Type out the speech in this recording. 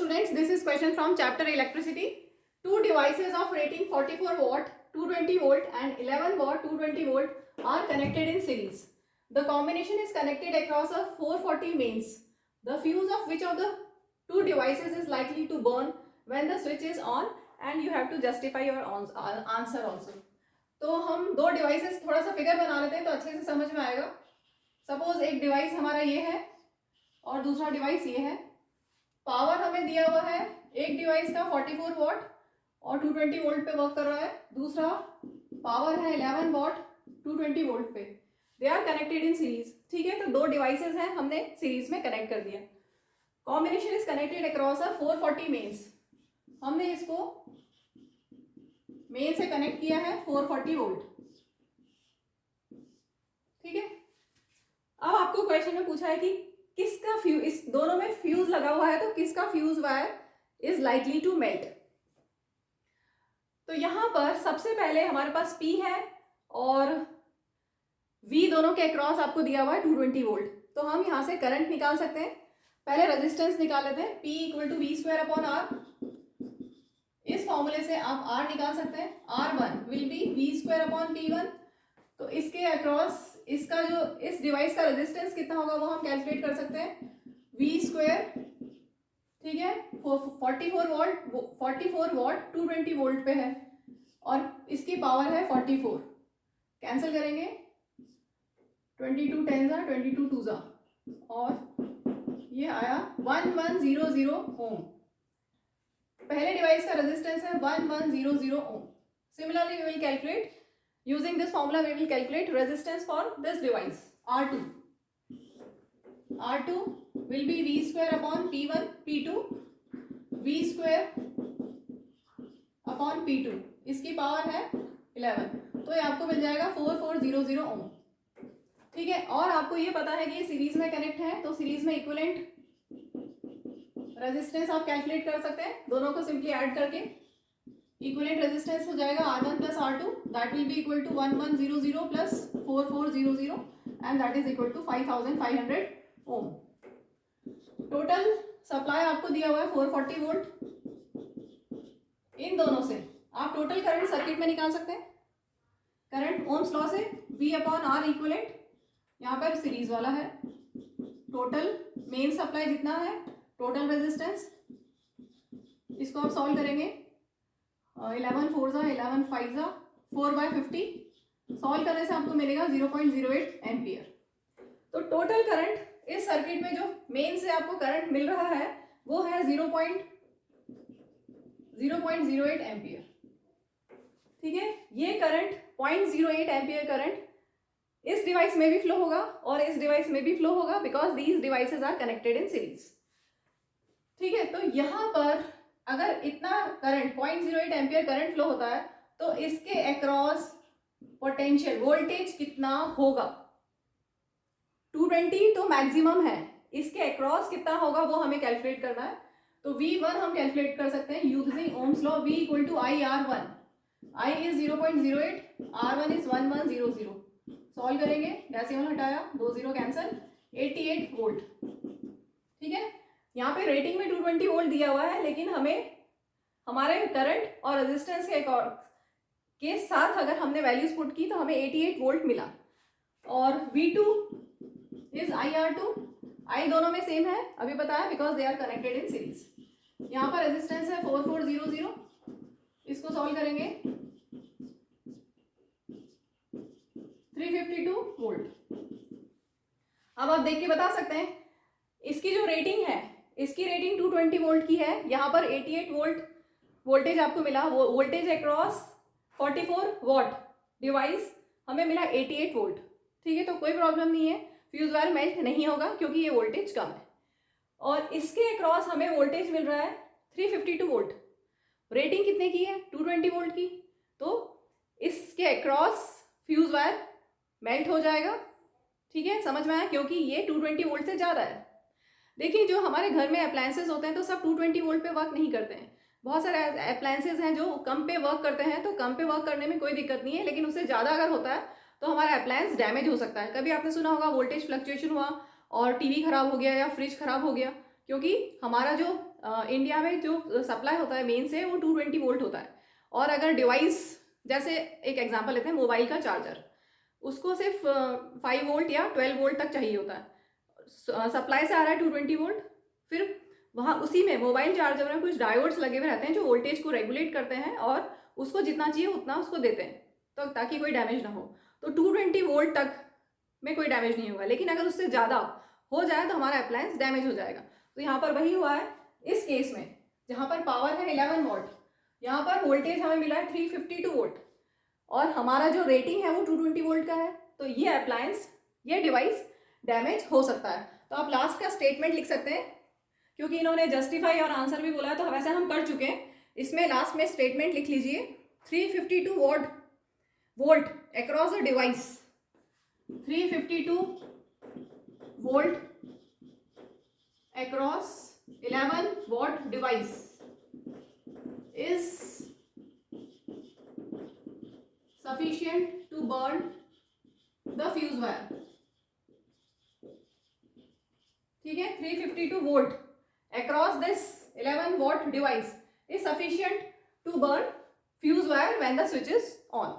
students, this is question from chapter electricity. Two devices of rating 44 watt, 220 volt and 11 watt 220 volt are connected in series. The combination is connected across a 440 mains. The fuse of which of the two devices is likely to burn when the switch is on, and you have to justify your answer also. तो हम दो devices थोड़ा सा figure बना लेते हैं तो अच्छे से समझ में आएगा. सपोज एक डिवाइस हमारा ये है और दूसरा डिवाइस ये है. पावर हमें दिया हुआ है, एक डिवाइस का 44 वॉट और 220 वोल्ट पे वर्क कर रहा है, दूसरा पावर है 11 वॉट 220 वोल्ट पे. They are connected in series. ठीक है, तो दो डिवाइसेस हैं, हमने सीरीज में कनेक्ट कर दिया. Combination is connected across a 440 mains. हमने इसको मेन से कनेक्ट किया है 440 वोल्ट. ठीक है, अब आपको क्वेश्चन में पूछा है कि किसका फ्यूज, इस दोनों में फ्यूज लगा हुआ है तो किसका fuse wire is likely to melt. तो यहां पर सबसे पहले हमारे पास P है और V दोनों के अक्रॉस आपको दिया हुआ है 220 वोल्ट. तो हम यहां से करंट निकाल सकते हैं. पहले रेजिस्टेंस निकाल लेते हैं. P equal to V square upon R. इस फॉर्मूले से आप R निकाल सकते हैं. R1 will be V square upon P1. तो इसके अक्रॉस इसका जो इस डिवाइस का रेजिस्टेंस कितना होगा वो हम कैलकुलेट कर सकते हैं. वी स्क्वायर, ठीक है, 44 वॉट 220 वोल्ट पे है और इसकी पावर है 44. कैंसिल करेंगे, 22 10 जा 22 2 जा और ये आया 1100 ओम. पहले डिवाइस का रेजिस्टेंस है 1100 ohm. Similarly we will calculate using this formula. We will calculate resistance for this device R2. R2 will be V square upon P1 P2 V square upon P2. इसकी पावर है 11, तो ये आपको मिल जाएगा 4400 ओम. ठीक है, और आपको ये पता है कि ये सीरीज में कनेक्ट है तो सीरीज में इक्विवेलेंट रेजिस्टेंस आप कैलकुलेट कर सकते हैं. दोनों को सिंपली ऐड करके इक्विवेलेंट रेजिस्टेंस हो जाएगा R1 plus R2, that will be equal to 1100 plus 4400 and that is equal to 5500 ohm. Total supply आपको दिया हुआ है 440 वोल्ट. इन दोनों से आप टोटल करंट सर्किट में निकाल सकते हैं. करंट ओम्स लॉ से V अपॉन R इक्विवेलेंट, यहाँ पर सीरीज वाला है. टोटल मेन सप्लाई जितना है, टोटल रेजिस्टेंस, इसको आप सॉल्व करेंगे. 11 4 जा 11 5 जा 4/50. सॉल्व करने से आपको मिलेगा 0.08 एम्पियर. तो टोटल करंट इस सर्किट में जो मेन से आपको करंट मिल रहा है वो है 0.08 एम्पियर. ठीक है, ये करंट 0.08 एम्पियर करंट इस डिवाइस में भी फ्लो होगा और इस डिवाइस में भी फ्लो होगा because these devices are connected in series. ठीक है, तो यहां पर अगर इतना करंट 0.08 एम्पियर करंट फ्लो होता है तो इसके अक्रॉस पोटेंशियल वोल्टेज कितना होगा. 220 तो मैक्सिमम है, इसके अक्रॉस कितना होगा वो हमें कैलकुलेट करना है. तो V1 हम कैलकुलेट कर सकते हैं using Ohm's law. V equal to I R1. I is 0.08, R1 is 1100. Solve करेंगे, डेसिमल हटाया, 2 0 कैंसल, 88 वोल्ट. ठीक है, यहाँ पे रेटिंग में 220 वोल्ट दिया हुआ है लेकिन हमें हमारे करंट और रेजिस्टेंस के साथ अगर हमने वैल्यूज पुट की तो हमें 88 वोल्ट मिला. और V2 इज IR2. I दोनों में सेम है, अभी बताया, because they are connected in series. यहाँ पर रेजिस्टेंस है 4400. इसको सॉल्व करेंगे, 352 वोल्ट. अब आप देख के बता सकते हैं इसकी जो रेटिंग है, इसकी रेटिंग 220 वोल्ट की है. यहाँ पर 88 वोल्ट वोल्टेज आपको मिला. वो वोल्टेज अक्रॉस 44 वॉट डिवाइस हमें मिला 88 वोल्ट. ठीक है, तो कोई प्रॉब्लम नहीं है, फ्यूज वायर मेल्ट नहीं होगा क्योंकि ये वोल्टेज कम है. और इसके अक्रॉस हमें वोल्टेज मिल रहा है 352 वोल्ट. रेटिंग कितने की है, 220 वोल्ट की, तो इसके अक्रॉस फ्यूज वायर मेल्ट हो जाएगा. ठीक है, समझ में आया, क्योंकि ये 220 वोल्ट से ज़्यादा है. देखिए, जो हमारे घर में अप्लायंसेस होते हैं तो सब 220 वोल्ट पे वर्क नहीं करते हैं. बहुत सारे अप्लायंसेस हैं जो कम पे वर्क करते हैं, तो कम पे वर्क करने में कोई दिक्कत नहीं है, लेकिन उससे ज़्यादा अगर होता है तो हमारा अप्लायंस डैमेज हो सकता है. कभी आपने सुना होगा वोल्टेज फ्लक्चुएशन हुआ और टीवी खराब हो गया या फ्रिज खराब हो गया, क्योंकि हमारा जो इंडिया में जो सप्लाई होता है मेन से वो 220 वोल्ट होता है, और अगर डिवाइस जैसे एक एग्जांपल लेते हैं मोबाइल का चार्जर, उसको सिर्फ 5 वोल्ट या 12 वोल्ट तक चाहिए होता है, सप्लाई से आ रहा है 220 वोल्ट, फिर वहाँ उसी में मोबाइल चार्जर में कुछ डायोड्स लगे हुए रहते हैं जो वोल्टेज को रेगुलेट करते हैं और उसको जितना चाहिए उतना उसको देते हैं, तो ताकि कोई डैमेज ना हो। तो 220 वोल्ट तक में कोई डैमेज नहीं होगा, लेकिन अगर उससे ज़्यादा हो जाए तो हमारा अप्लायंस डैमेज हो जाएगा। तो यहाँ पर वही हुआ है इस केस में, जहाँ पर पावर है 11 वॉट, यहाँ पर वोल्टेज हमें मिला है 352 वोल्ट और हमारा जो रेटिंग है वो 220 वोल्ट का है, तो ये अप्लायंस, ये डिवाइस डैमेज हो सकता है। तो आप लास्ट का स्टेटमेंट लिख सकते हैं, क्योंकि इन्होंने जस्टिफाई और आंसर भी बोला है तो वैसे हम कर चुके हैं, इसमें लास्ट में स्टेटमेंट लिख लीजिए 352 volt across the device, 352 volt across 11 watt device is sufficient to burn the fuse wire। ठीक है, 352 volt across this 11 watt device is sufficient to burn fuse wire when the switch is on।